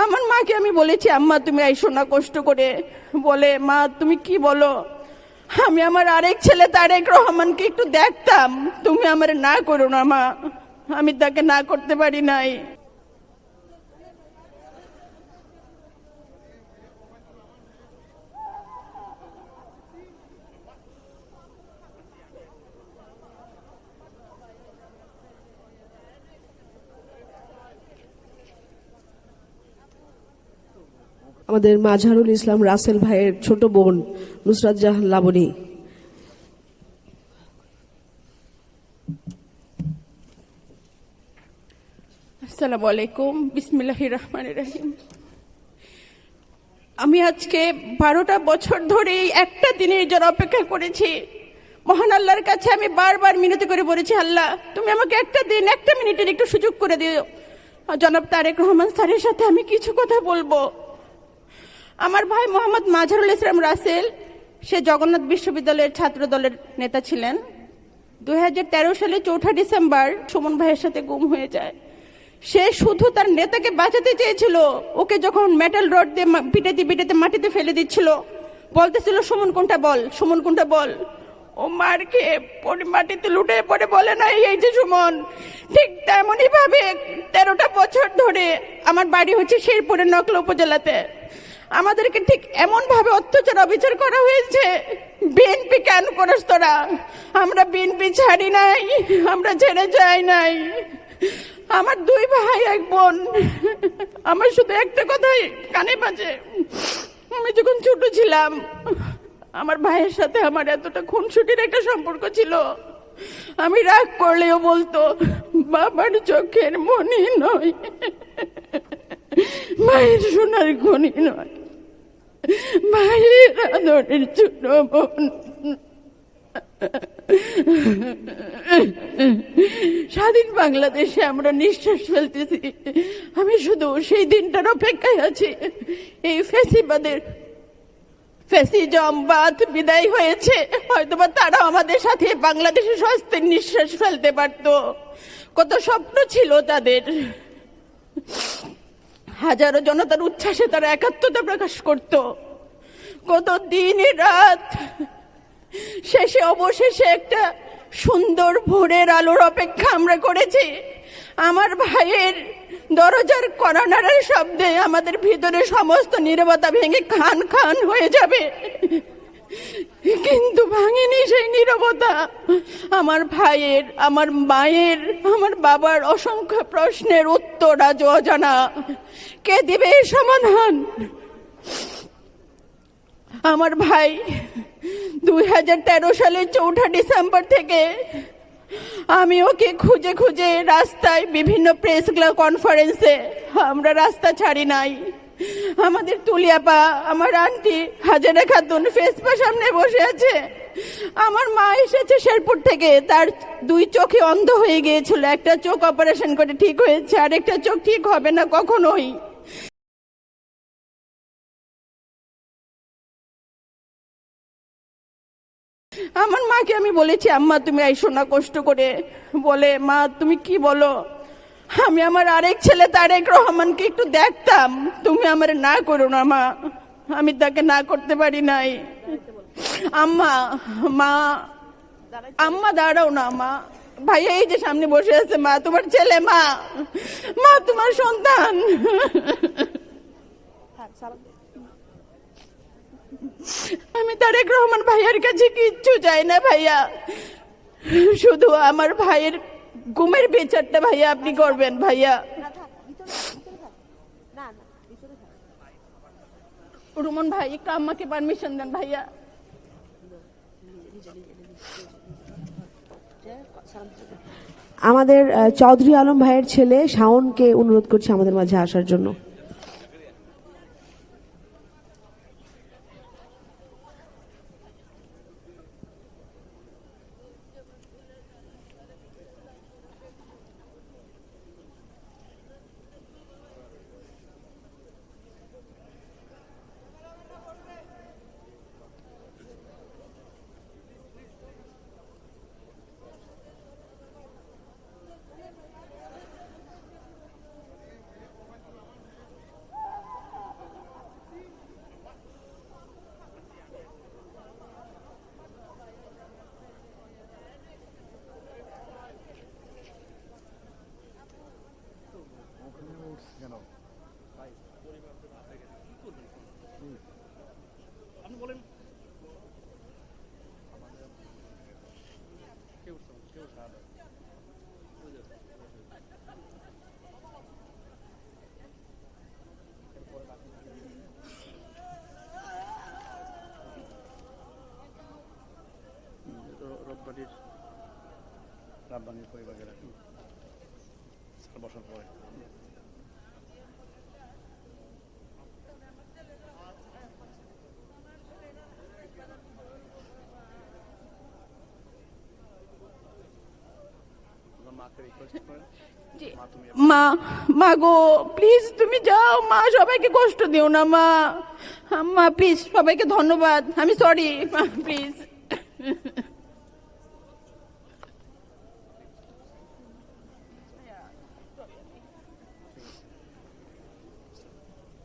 আমার মাকে আমি বলেছি, আম্মা তুমি আইসো না কষ্ট করে। বলে, মা তুমি কি বলো, আমি আমার আরেক ছেলে তারেক রহমানকে একটু দেখতাম, তুমি আমার না করো না মা। আমি তাকে না করতে পারি নাই। আমাদের মাঝহারুল ইসলাম রাসেল ভাইয়ের ছোট বোন নুসরাত জাহান লাবণী। আসসালামু আলাইকুম, বিসমিল্লাহির রহমানির রহিম। আমি আজকে 12টা বছর ধরে একটা দিনের জন্য অপেক্ষা করেছি। মহান আল্লাহর কাছে আমি বারবার মিনতি করে বলেছি, আল্লাহ তুমি আমাকে একটা দিন একটা মিনিটের একটু সুযোগ করে দিও, জনাব তারেক রহমান স্যারের সাথে আমি কিছু কথা বলবো। আমার ভাই মোহাম্মদ মাঝহারুল ইসলাম রাসেল, সে জগন্নাথ বিশ্ববিদ্যালয়ের ছাত্র দলের নেতা ছিলেন। 2013 সালে 4 ডিসেম্বর সুমন ভাইয়ের সাথে গুম হয়ে যায়। সে শুধু তার নেতাকে বাঁচাতে চেয়েছিল। ওকে যখন মেটাল রড দিয়ে পিটাতে পিটাতে মাটিতে ফেলে দিচ্ছিল, বলতেছিল সুমন কোনটা বল, সুমন কোনটা বল। ও মার খেয়ে পরে মাটিতে লুটে পড়ে বলে না এই যে সুমন। ঠিক তেমনই ভাবে 13টা বছর ধরে আমার বাড়ি হচ্ছে শেরপুরের নকলা উপজেলাতে। আমাদেরকে ঠিক এমন ভাবে অত্যাচার অবিচার করা হয়েছে। বিএনপি কেন করিস তোরা? আমরা বিএনপি ছাড়ি নাই, আমরা ছেড়ে যাই নাই। আমার 2 ভাই 1 বোন। আমার শুধু একটা কথাই কানে বাজে, আমি যখন ছোট ছিলাম আমার ভাইয়ের সাথে আমার এতটা খুনসুটির একটা সম্পর্ক ছিল। আমি রাগ করলেও বলতো বাবার চোখের মনি নয়, মায়ের সোনার খনি নয়, ভাইয়ের আদরের ছোট বোন। স্বাধীন বাংলাদেশে আমরা নিঃশ্বাস ফেলতেছি। আমি শুধু সেই দিনটার অপেক্ষায় আছি। এই ফ্যাসিজম বাদ বিদায় হয়েছে, হয়তোবা তারা আমাদের সাথে বাংলাদেশে স্বস্তির নিঃশ্বাস ফেলতে পারত। কত স্বপ্ন ছিল তাদের, হাজারো জনতার উচ্ছ্বাসে তারা একাত্মতা প্রকাশ করত। কত দিন রাত শেষে অবশেষে একটা সুন্দর ভোরের আলোর অপেক্ষা আমরা করেছি। আমার ভাইয়ের দরজার কর্নারের শব্দে আমাদের ভিতরে সমস্ত নীরবতা ভেঙে খান খান হয়ে যাবে, কিন্তু ভাঙেনি সেই নীরবতা। আমার ভাইয়ের, আমার মায়ের, আমার বাবার অসংখ্য প্রশ্নের উত্তর আজ অজানা। কে দিবে এর সমাধান? আমার ভাই 2013 সালের 4 ডিসেম্বর থেকে আমি ওকে খুঁজে খুঁজে রাস্তায়, বিভিন্ন প্রেস কনফারেন্সে, আমরা রাস্তা ছাড়ি নাই। আমাদের তুলিয়াপা, আমার আন্টি হাজারা খাতুন ফেসপা সামনে বসে আছে। আমার মা এসেছে শেরপুর থেকে, তার 2 চোখে অন্ধ হয়ে গিয়েছিল। একটা চোখ অপারেশন করে ঠিক হয়েছে, আর একটা চোখ ঠিক হবে না কখনোই। আমার মাকে আমি বলেছি, আম্মা তুমি আইসো না কষ্ট করে। বলে, মা তুমি কি বলো, আমি আমার আরেক ছেলে তারেক রহমানকে একটু দেখতাম, তুমি আমার না করো না মা। আমি তাকে না করতে পারি নাই। আম্মা, মা, আম্মা দাঁড়াও না মা। ভাইয়া এই যে সামনে বসে আছে, মা তোমার ছেলে, মা, মা তোমার সন্তান। আমি তারেক রহমান ভাইয়ার কাছে কিচ্ছু চাই না ভাইয়া, শুধু আমার ভাইয়ের গুমের বিচারটা ভাইয়া আপনি করবেন ভাইয়া। রুমন ভাই একটু আম্মাকে পারমিশন দেন ভাইয়া। আমাদের চৌধুরী আলম ভাইয়ের ছেলে শাওনকে অনুরোধ করছি আমাদের মাঝে আসার জন্য। আপনি বলেন। রথবাড়ির রাব্বানির পরিবারের বসার পরে মাকে রিকোয়েস্ট করেন, জি। মা তুমি মা, মা গো প্লিজ তুমি যাও মা, সবাইকে কষ্ট দিও না মা। মা প্লিজ, সবাইকে ধন্যবাদ, আমি সরি মা, প্লিজ।